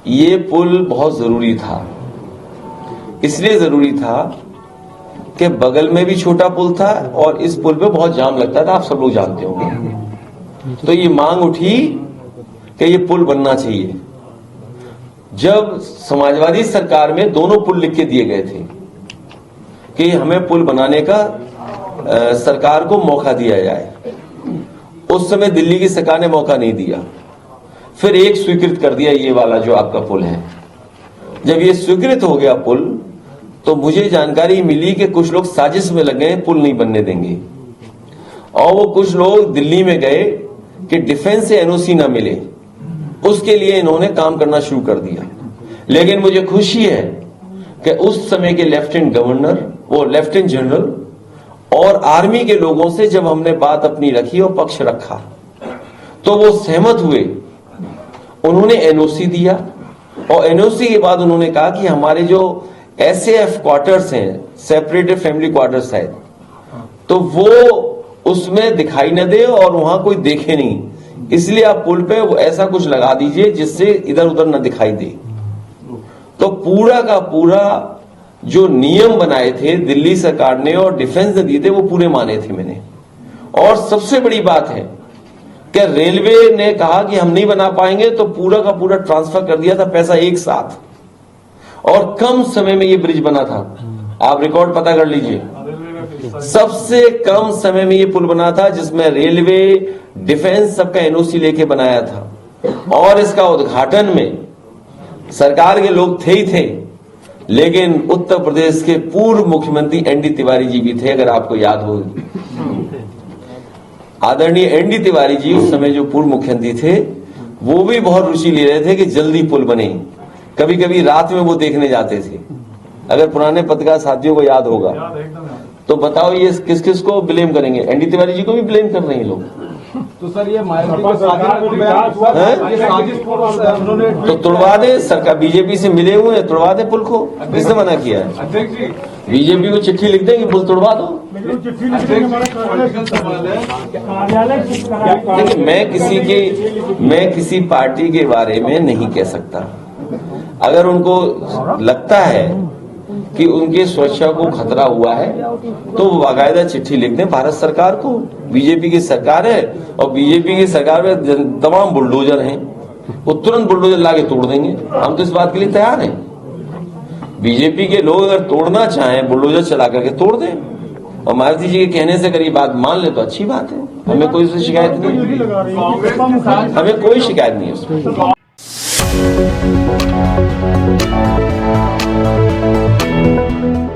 ये पुल बहुत जरूरी था। इसलिए जरूरी था कि बगल में भी छोटा पुल था और इस पुल पे बहुत जाम लगता था, आप सब लोग जानते होंगे। तो ये मांग उठी कि ये पुल बनना चाहिए। जब समाजवादी सरकार में दोनों पुल लिख के दिए गए थे कि हमें पुल बनाने का सरकार को मौका दिया जाए, उस समय दिल्ली की सरकार ने मौका नहीं दिया। फिर एक स्वीकृत कर दिया, ये वाला जो आपका पुल है। जब ये स्वीकृत हो गया पुल, तो मुझे जानकारी मिली कि कुछ लोग साजिश में लगे, पुल नहीं बनने देंगे। और वो कुछ लोग दिल्ली में गए कि डिफेंस से एनओसी ना मिले, उसके लिए इन्होंने काम करना शुरू कर दिया। लेकिन मुझे खुशी है कि उस समय के लेफ्टिनेंट गवर्नर, वो लेफ्टिनेंट जनरल और आर्मी के लोगों से जब हमने बात अपनी रखी और पक्ष रखा, तो वो सहमत हुए। उन्होंने एनओसी दिया और एनओसी के बाद उन्होंने कहा कि हमारे जो एसएएफ क्वार्टर्स हैं, सेपरेटेड फैमिली क्वार्टर्स है, तो वो उसमें दिखाई न दे और वहां कोई देखे नहीं, इसलिए आप पुल पे वो ऐसा कुछ लगा दीजिए जिससे इधर उधर न दिखाई दे। तो पूरा का पूरा जो नियम बनाए थे दिल्ली सरकार ने और डिफेंस ने दिए थे, वो पूरे माने थे मैंने। और सबसे बड़ी बात है कि रेलवे ने कहा कि हम नहीं बना पाएंगे, तो पूरा का पूरा ट्रांसफर कर दिया था पैसा एक साथ, और कम समय में ये ब्रिज बना था। आप रिकॉर्ड पता कर लीजिए, सबसे कम समय में ये पुल बना था, जिसमें रेलवे, डिफेंस सबका एनओसी लेके बनाया था। और इसका उद्घाटन में सरकार के लोग थे ही थे, लेकिन उत्तर प्रदेश के पूर्व मुख्यमंत्री एनडी तिवारी जी भी थे, अगर आपको याद हो। आदरणीय एनडी तिवारी जी उस समय जो पूर्व मुख्यमंत्री थे, वो भी बहुत रुचि ले रहे थे कि जल्दी पुल बने। कभी कभी रात में वो देखने जाते थे। अगर पुराने पत्रकार साथियों को याद होगा तो बताओ ये किस किस को ब्लेम करेंगे? एनडी तिवारी जी को भी ब्लेम कर रहे हैं लोग। तो सर ये तो तुड़वा दे, सरकार बीजेपी से मिले हुए हैं, तुड़वा दे पुल को। किसने मना किया है? बीजेपी को चिट्ठी लिख दें कि पुल तुड़वा दो। देखिए, मैं किसी पार्टी के बारे में नहीं कह सकता। अगर उनको लगता है कि उनके सुरक्षा को खतरा हुआ है, तो वो बाकायदा चिट्ठी लिख दें भारत सरकार को। बीजेपी की सरकार है और बीजेपी की सरकार में तमाम बुलडोजर हैं, वो तुरंत बुलडोजर लाके तोड़ देंगे। हम तो इस बात के लिए तैयार हैं। बीजेपी के लोग अगर तोड़ना चाहें, बुलडोजर चला करके तोड़ दें, और मायावती जी के कहने से अगर ये बात मान ले तो अच्छी बात है। हमें कोई शिकायत नहीं है, हमें कोई शिकायत नहीं है उसमें।